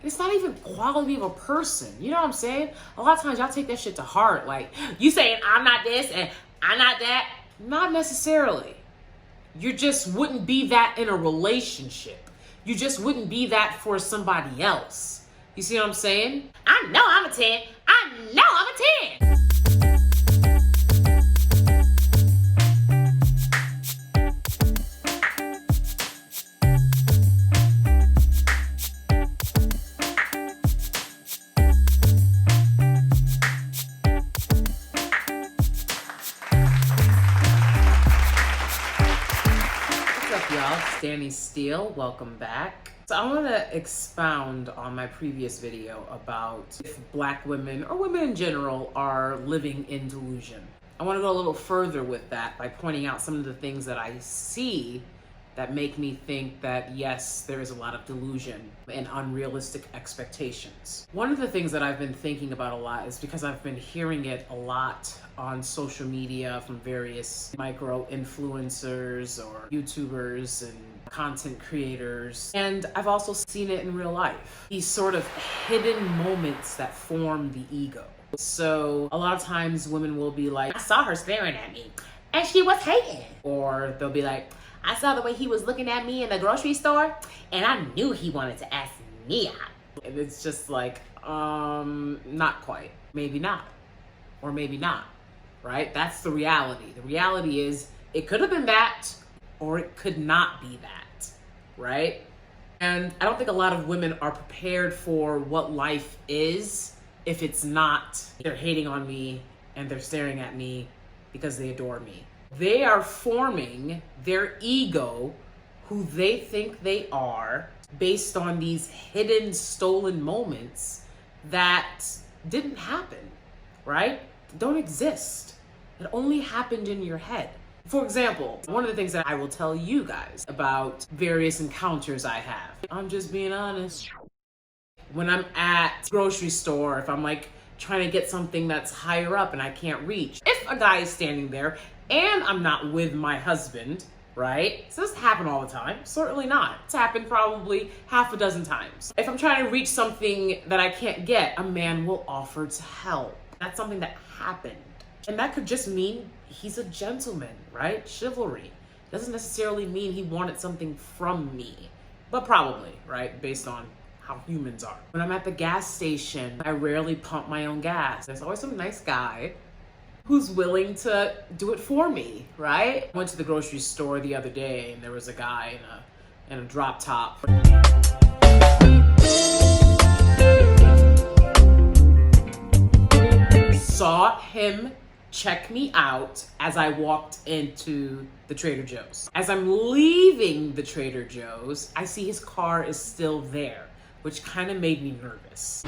It's not even quality of a person. You know what I'm saying? A lot of times y'all take that shit to heart. Like, you saying I'm not this and I'm not that. Not necessarily. You just wouldn't be that in a relationship. You just wouldn't be that for somebody else. You see what I'm saying? I know I'm a 10. I know I'm a 10. DanieSteel, welcome back. So I want to expound on my previous video about if Black women or women in general are living in delusion. I want to go a little further with that by pointing out some of the things that I see that make me think that yes, there is a lot of delusion and unrealistic expectations. One of the things that I've been thinking about a lot is because I've been hearing it a lot on social media from various micro influencers or YouTubers and content creators. And I've also seen it in real life. These sort of hidden moments that form the ego. So a lot of times women will be like, I saw her staring at me and she was hating. Or they'll be like, I saw the way he was looking at me in the grocery store and I knew he wanted to ask me out. And it's just like, not quite. Maybe not. Or maybe not, right? That's the reality. The reality is it could have been that or it could not be that, right? And I don't think a lot of women are prepared for what life is if it's not they're hating on me and they're staring at me because they adore me. They are forming their ego, who they think they are, based on these hidden, stolen moments that didn't happen, right? Don't exist. It only happened in your head. For example, one of the things that I will tell you guys about various encounters I have, I'm just being honest. When I'm at grocery store, if I'm like trying to get something that's higher up and I can't reach, if a guy is standing there and I'm not with my husband, right? So this happen all the time? Certainly not. It's happened probably half a dozen times. If I'm trying to reach something that I can't get, a man will offer to help. That's something that happened. And that could just mean he's a gentleman, right? Chivalry. Doesn't necessarily mean he wanted something from me, but probably, right? Based on how humans are. When I'm at the gas station, I rarely pump my own gas. There's always some nice guy who's willing to do it for me, right? I went to the grocery store the other day and there was a guy in a drop top. Saw him check me out as I walked into the Trader Joe's. As I'm leaving the Trader Joe's, I see his car is still there, which kind of made me nervous.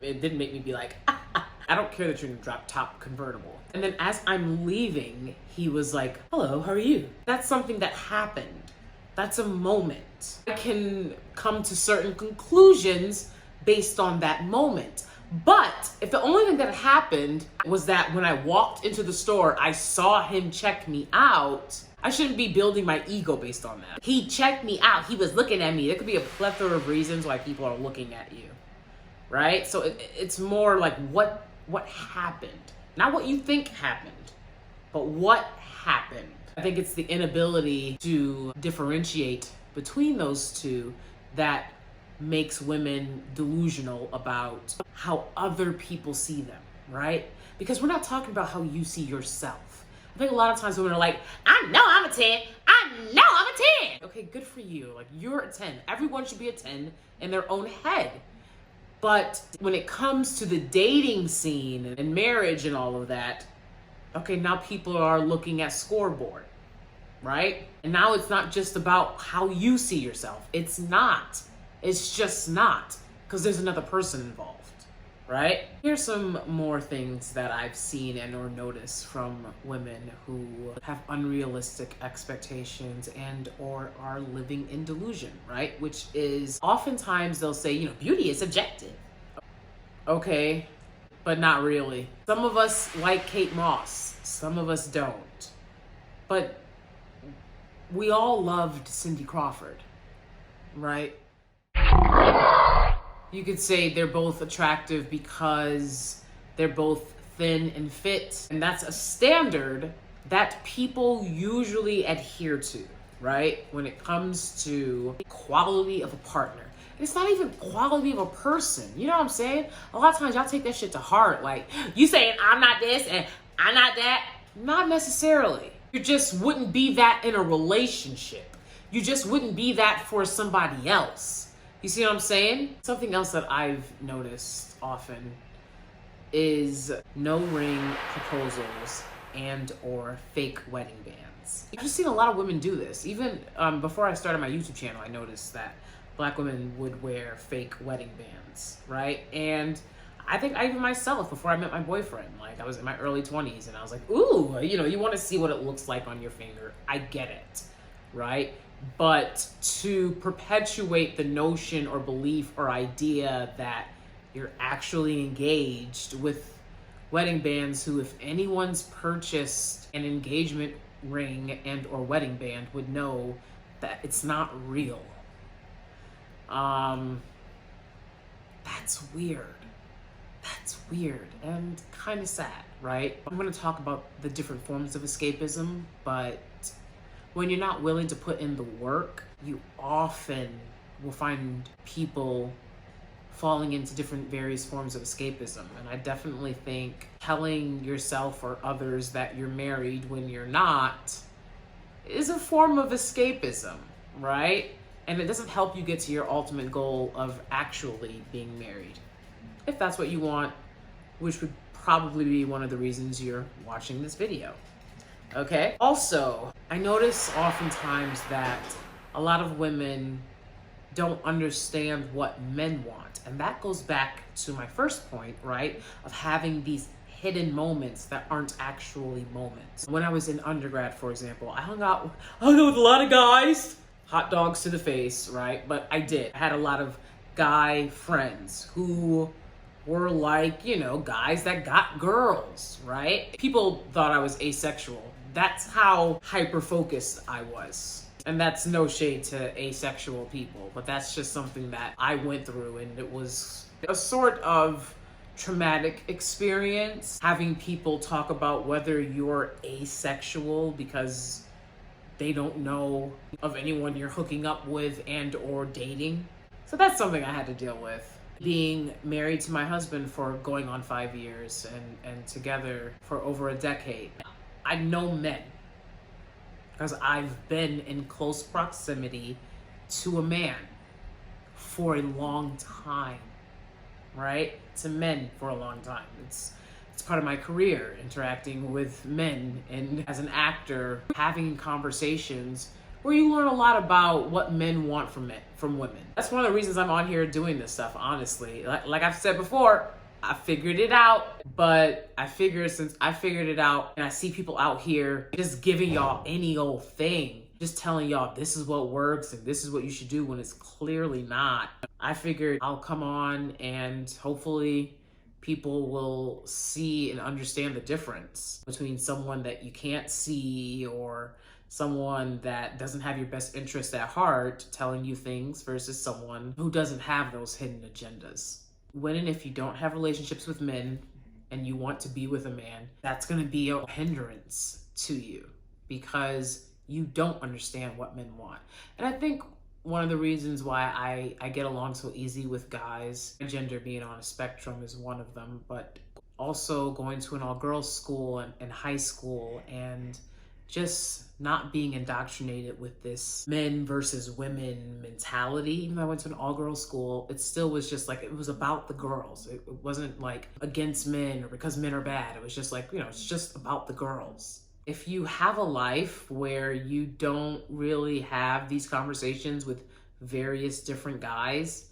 It didn't make me be like, I don't care that you're in a drop top convertible. And then as I'm leaving, he was like, hello, how are you? That's something that happened. That's a moment. I can come to certain conclusions based on that moment. But if the only thing that happened was that when I walked into the store, I saw him check me out, I shouldn't be building my ego based on that. He checked me out. He was looking at me. There could be a plethora of reasons why people are looking at you, right? So it's more like what happened. Not what you think happened, but what happened. I think it's the inability to differentiate between those two that makes women delusional about how other people see them, right? Because we're not talking about how you see yourself. I think a lot of times women are like, I know I'm a 10. I know I'm a 10. Okay, good for you. Like, you're a 10. Everyone should be a 10 in their own head. But when it comes to the dating scene and marriage and all of that, okay, now people are looking at scoreboard, right? And now it's not just about how you see yourself. It's not. It's just not, because there's another person involved, right? Here's some more things that I've seen and or noticed from women who have unrealistic expectations and or are living in delusion, right? Which is oftentimes they'll say, beauty is subjective. Okay, but not really. Some of us like Kate Moss, some of us don't. But we all loved Cindy Crawford, right? You could say they're both attractive because they're both thin and fit. And that's a standard that people usually adhere to, right? When it comes to quality of a partner. And it's not even quality of a person. You know what I'm saying? A lot of times y'all take that shit to heart. Like, you saying I'm not this and I'm not that. Not necessarily. You just wouldn't be that in a relationship. You just wouldn't be that for somebody else. You see what I'm saying? Something else that I've noticed often is no ring proposals and or fake wedding bands. I've just seen a lot of women do this. Even before I started my YouTube channel, I noticed that Black women would wear fake wedding bands, right? And I think I even myself, before I met my boyfriend, like I was in my early 20s and I was like, ooh, you know, you want to see what it looks like on your finger. I get it, right? But to perpetuate the notion or belief or idea that you're actually engaged with wedding bands who, if anyone's purchased an engagement ring and or wedding band, would know that it's not real. That's weird. That's weird and kind of sad, right? I'm going to talk about the different forms of escapism, but when you're not willing to put in the work, you often will find people falling into different various forms of escapism. And I definitely think telling yourself or others that you're married when you're not is a form of escapism, right? And it doesn't help you get to your ultimate goal of actually being married, if that's what you want, which would probably be one of the reasons you're watching this video. Okay. Also, I notice oftentimes that a lot of women don't understand what men want. And that goes back to my first point, right? Of having these hidden moments that aren't actually moments. When I was in undergrad, for example, I hung out with a lot of guys, hot dogs to the face, right? But I did. I had a lot of guy friends who were like, you know, guys that got girls, right? People thought I was asexual. That's how hyper-focused I was. And that's no shade to asexual people, but that's just something that I went through, and it was a sort of traumatic experience, having people talk about whether you're asexual because they don't know of anyone you're hooking up with and or dating. So that's something I had to deal with. Being married to my husband for going on 5 years and together for over a decade. I know men because I've been in close proximity to a man for a long time, right? To men for a long time. It's part of my career, interacting with men, and as an actor, having conversations where you learn a lot about what men want from women. That's one of the reasons I'm on here doing this stuff, honestly. Like I've said before, I figured it out, but I figured since I figured it out and I see people out here just giving y'all any old thing, just telling y'all this is what works and this is what you should do when it's clearly not. I figured I'll come on and hopefully people will see and understand the difference between someone that you can't see or someone that doesn't have your best interest at heart telling you things versus someone who doesn't have those hidden agendas. When and if you don't have relationships with men and you want to be with a man, that's going to be a hindrance to you because you don't understand what men want. And I think one of the reasons why I get along so easy with guys, gender being on a spectrum is one of them, but also going to an all-girls school and high school and just not being indoctrinated with this men versus women mentality. Even though I went to an all-girls school, it still was just like, it was about the girls. It wasn't like against men or because men are bad. It was just like, you know, it's just about the girls. If you have a life where you don't really have these conversations with various different guys,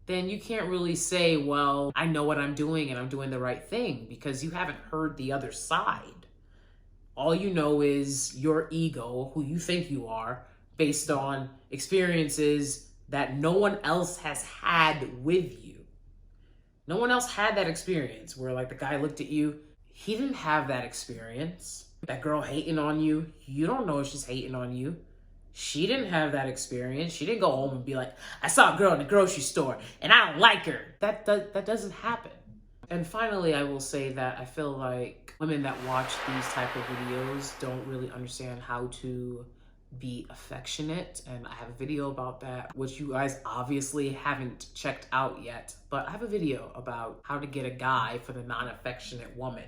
then you can't really say, well, I know what I'm doing and I'm doing the right thing, because you haven't heard the other side. All you know is your ego, who you think you are, based on experiences that no one else has had with you. No one else had that experience where like the guy looked at you. He didn't have that experience. That girl hating on you, you don't know if she's hating on you. She didn't have that experience. She didn't go home and be like, I saw a girl in the grocery store and I don't like her. That doesn't happen. And finally, I will say that I feel like women that watch these type of videos don't really understand how to be affectionate. And I have a video about that, which you guys obviously haven't checked out yet. But I have a video about how to get a guy for the non-affectionate woman.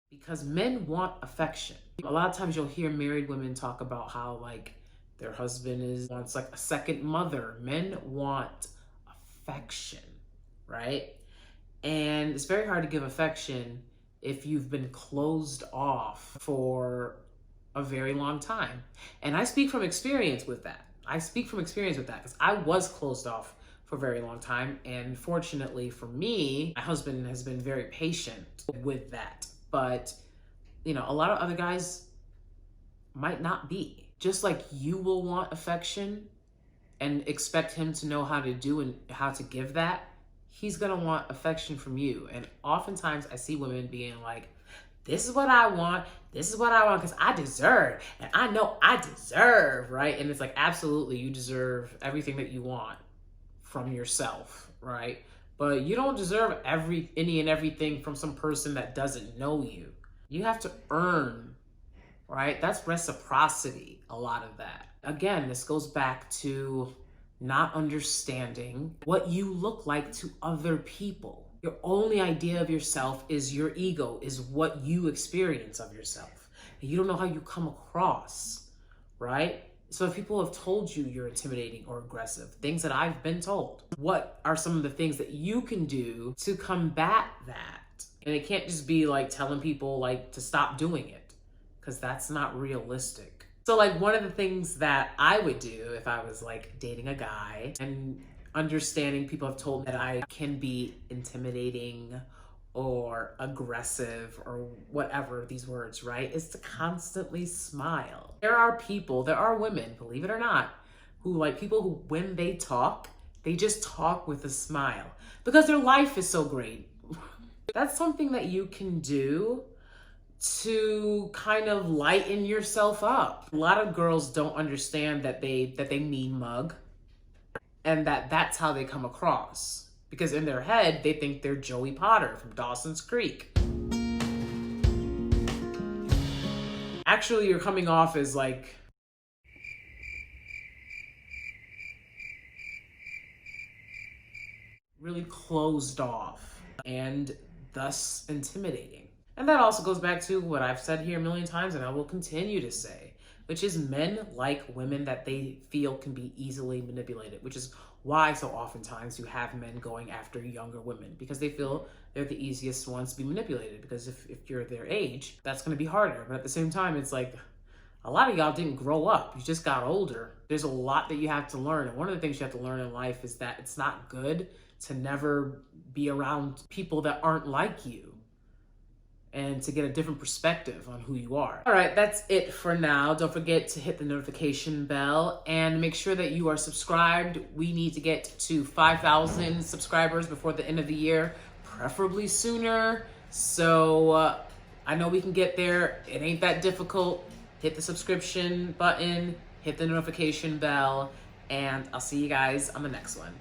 Because men want affection. A lot of times you'll hear married women talk about how like their husband wants like a second mother. Men want affection, right? And it's very hard to give affection if you've been closed off for a very long time. And I speak from experience with that. Because I was closed off for a very long time. And fortunately for me, my husband has been very patient with that. But, you know, a lot of other guys might not be. Just like you will want affection and expect him to know how to do and how to give that, he's gonna want affection from you. And oftentimes I see women being like, this is what I want, because I deserve, and I know I deserve, right? And it's like, absolutely, you deserve everything that you want from yourself, right? But you don't deserve any and everything from some person that doesn't know you. You have to earn, right? That's reciprocity, a lot of that. Again, this goes back to not understanding what you look like to other people. Your only idea of yourself is your ego, is what you experience of yourself. And you don't know how you come across, right? So if people have told you you're intimidating or aggressive, things that I've been told, what are some of the things that you can do to combat that? And it can't just be like telling people like to stop doing it, because that's not realistic. So like one of the things that I would do if I was like dating a guy and understanding people have told me that I can be intimidating or aggressive or whatever these words, right? Is to constantly smile. There are women, believe it or not, who like people who, when they talk, they just talk with a smile because their life is so great. That's something that you can do to kind of lighten yourself up. A lot of girls don't understand that they mean mug and that's how they come across. Because in their head, they think they're Joey Potter from Dawson's Creek. Actually, you're coming off as like really closed off and thus intimidating. And that also goes back to what I've said here a million times and I will continue to say, which is men like women that they feel can be easily manipulated, which is why so oftentimes you have men going after younger women, because they feel they're the easiest ones to be manipulated, because if you're their age, that's going to be harder. But at the same time, it's like a lot of y'all didn't grow up. You just got older. There's a lot that you have to learn. And one of the things you have to learn in life is that it's not good to never be around people that aren't like you, and to get a different perspective on who you are. All right, that's it for now. Don't forget to hit the notification bell and make sure that you are subscribed. We need to get to 5,000 subscribers before the end of the year, preferably sooner. So I know we can get there. It ain't that difficult. Hit the subscription button, hit the notification bell, and I'll see you guys on the next one.